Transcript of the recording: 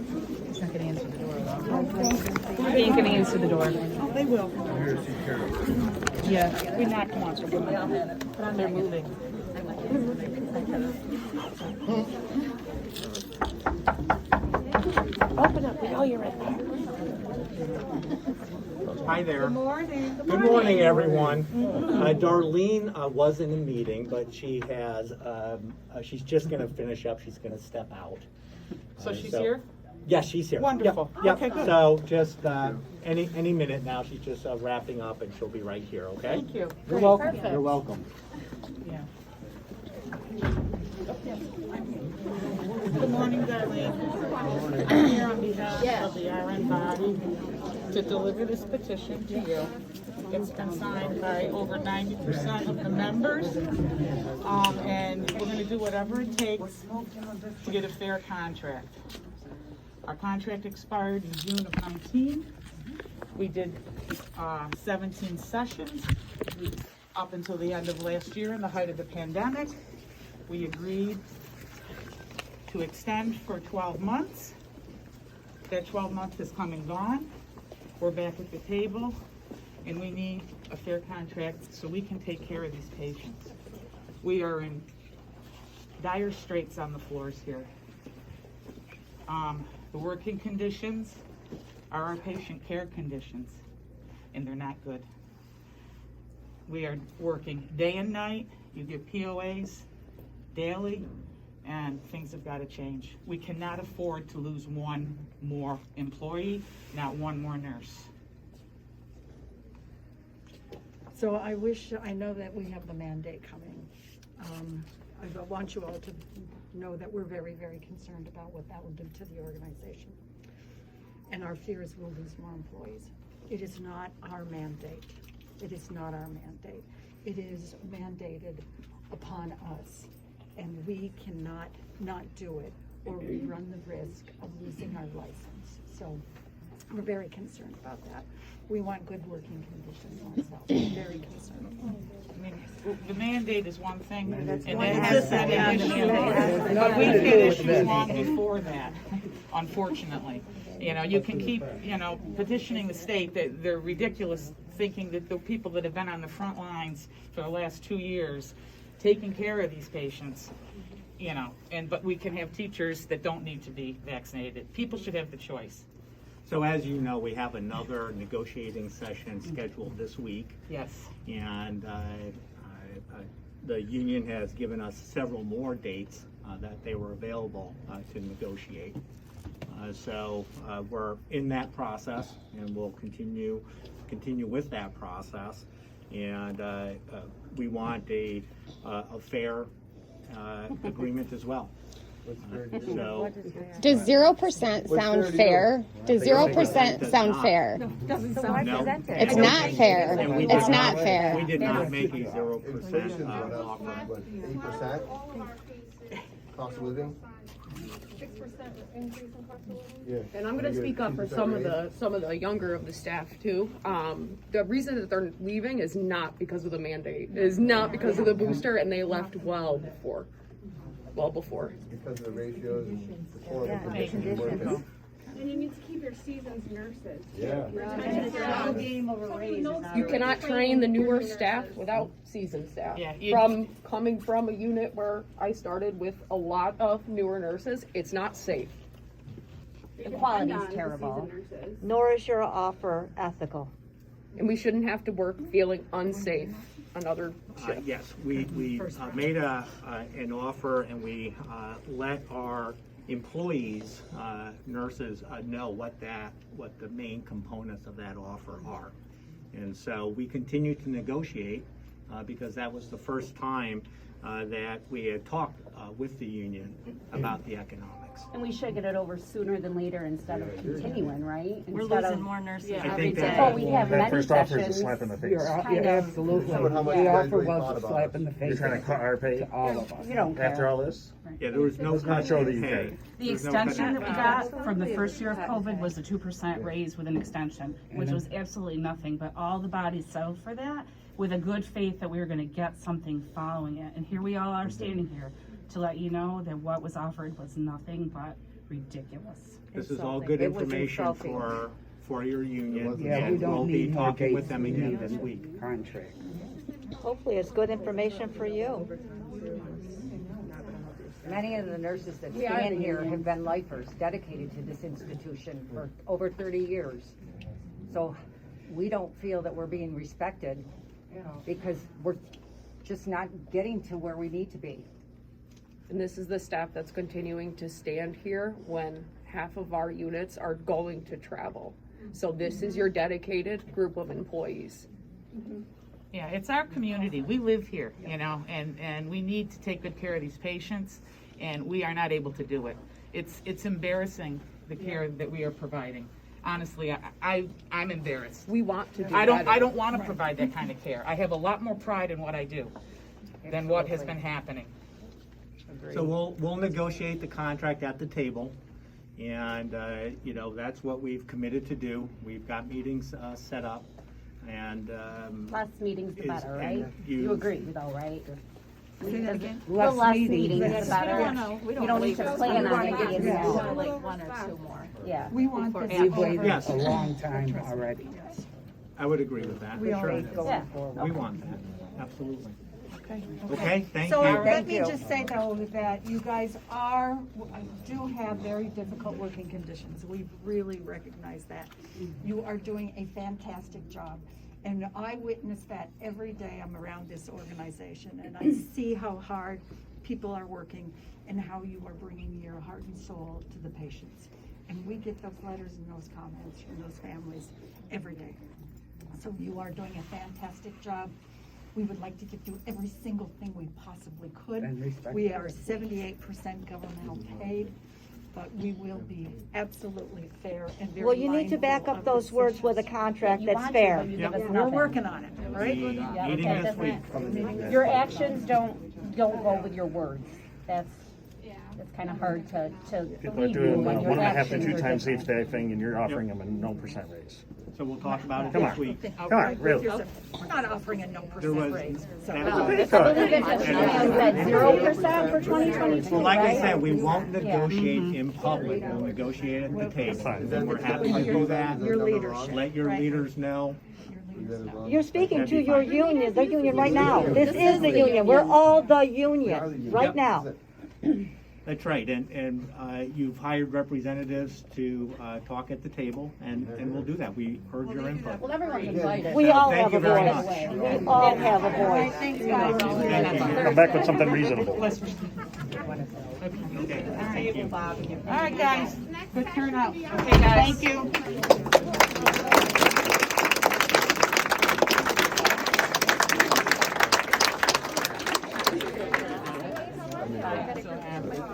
He's not going to answer the door, though. He ain't going to answer the door. Oh, they will. Yeah. We knocked once. They're moving. Open up. We know you're in there. Hi there. Good morning. Good morning, everyone. Darlene was in a meeting, but she has, she's just going to finish up. She's going to step out. So she's here? Yes, she's here. Wonderful. Yep. Okay, good. So just any minute now, she's just wrapping up, and she'll be right here. Okay. Thank you. You're welcome. Perfect. You're welcome. Yeah. Good morning, Darlene. I'm here on behalf of the RN body to deliver this petition to you. It's been signed by over 90% of the members, and we're going to do whatever it takes to get a fair contract. Our contract expired in June of 19. We did 17 sessions up until the end of last year in the height of the pandemic. We agreed to extend for 12 months. That 12 months is come and gone. We're back at the table, and we need a fair contract so we can take care of these patients. We are in dire straits on the floors here. The working conditions are our patient care conditions, and they're not good. We are working day and night. You get POAs daily, and things have got to change. We cannot afford to lose one more employee, not one more nurse. So I know that we have the mandate coming. I want you all to know that we're very, very concerned about what that will do to the organization. And our fear is we'll lose more employees. It is not our mandate. It is not our mandate. It is mandated upon us, and we cannot not do it, or we run the risk of losing our license. So we're very concerned about that. We want good working conditions myself. I'm very concerned. I mean, the mandate is one thing, and that one has thing. been an issue. But we've had issues long before that, unfortunately. You know, you can keep, petitioning the state that they're ridiculous, thinking that the people that have been on the front lines for the last 2 years, taking care of these patients, but we can have teachers that don't need to be vaccinated. People should have the choice. So as you know, we have another negotiating session scheduled this week. Yes. And the union has given us several more dates that they were available to negotiate. So we're in that process, and we'll continue with that process. And we want a fair agreement as well. So, does 0% sound fair? Does 0% sound fair? Doesn't sound no. It's not fair. And we It's did not fair. We did not make a 0% offer. 8% cost of living? 6% increase in cost of living? Yeah. And I'm going to speak up for some of the younger of the staff too. The reason that they're leaving is not because of the mandate. It is not because of the booster, and they left well before. Because of the ratios and horrible conditions you work in. And you need to keep your seasoned nurses. Yeah. You cannot train the newer staff without seasoned staff. Yeah, Coming from a unit where I started with a lot of newer nurses, it's not safe. The quality is terrible, nor is your offer ethical. And we shouldn't have to work feeling unsafe another shift. Yes, we made an offer, and we let our employees, nurses, know what the main components of that offer are. And so we continue to negotiate because that was the first time that we had talked with the union about the economics. And we should get it over sooner than later instead of continuing, right? We're losing more nurses every day. Oh, we have many first offer is a sessions. slap in the face. Absolutely. The offer was a slap in the You're trying to cut our pay all of us. You don't care. after all this? Yeah, there was no not show that you pay. care. The extension that we got from the first year of COVID was a 2% raise with an extension, which was absolutely nothing, but all the bodies settled for that with a good faith that we were going to get something following it. And here we all are standing here to let you know that what was offered was nothing but ridiculous. This is all good It was information insulting. for your union, Yeah, and we'll be talking with them again this week. Hopefully it's good information for you. Many of the nurses that stand here have been lifers dedicated to this institution for over 30 years. So we don't feel that we're being respected because we're just not getting to where we need to be. And this is the staff that's continuing to stand here when half of our units are going to travel. So this is your dedicated group of employees. Yeah, it's our community. We live here, you know, and we need to take good care of these patients, and we are not able to do it. It's embarrassing, the care that we are providing. Honestly, I'm embarrassed. We want to do I don't better. want to provide that kind of care. I have a lot more pride in what I do than what has been happening. So we'll negotiate the contract at the table, and you know, that's what we've committed to do. We've got meetings set up, and Less meetings the better, right? and You agree though, right? Say that again? The less meetings the better. We You don't need to plan on it being small. like one or two more. Yeah. We want this We've over. Yes. a long time already. I would agree with that. We Sure. always go Yeah. forward. We want that, absolutely. Okay, thank So you. let Thank me you. just say though that you guys do have very difficult working conditions. We really recognize that. You are doing a fantastic job. And I witness that every day I'm around this organization, and I see how hard people are working and how you are bringing your heart and soul to the patients. And we get those letters and those comments from those families every day. So you are doing a fantastic job. We would like to get through every single thing we possibly could. And respect We are 78% governmental paid, but we will be absolutely fair and very Well, you need to back mindful up of those the words with a situations. contract You that's want to, fair. but you give us We're nothing. working on it, right? Meeting this week. Your actions don't go with your words. That's kind of hard to People are believe you doing when your 1.5 to actions 2 are times different. each thing, and you're offering them a no percent raise. So we'll talk about it Come this on. week. Come on, really. We're not offering a no There was- percent raise. So that was- I believe it just said 0% for 2022, Well, like I right? said, we won't negotiate in public, we'll negotiate at the table. Fine. And we're happy to do that. Your leadership. Let your leaders know. You're speaking to your union, the union right now. This is the union. We're all the union right now. That's right, and you've hired representatives to talk at the table, and we'll do that. We heard your input. Well, everyone's invited. We all Thank have a you very voice. much. We all have a voice. Thanks, guys. Come back with something reasonable. Okay, thank you. All right, guys, good turnout. Okay, guys. Thank you.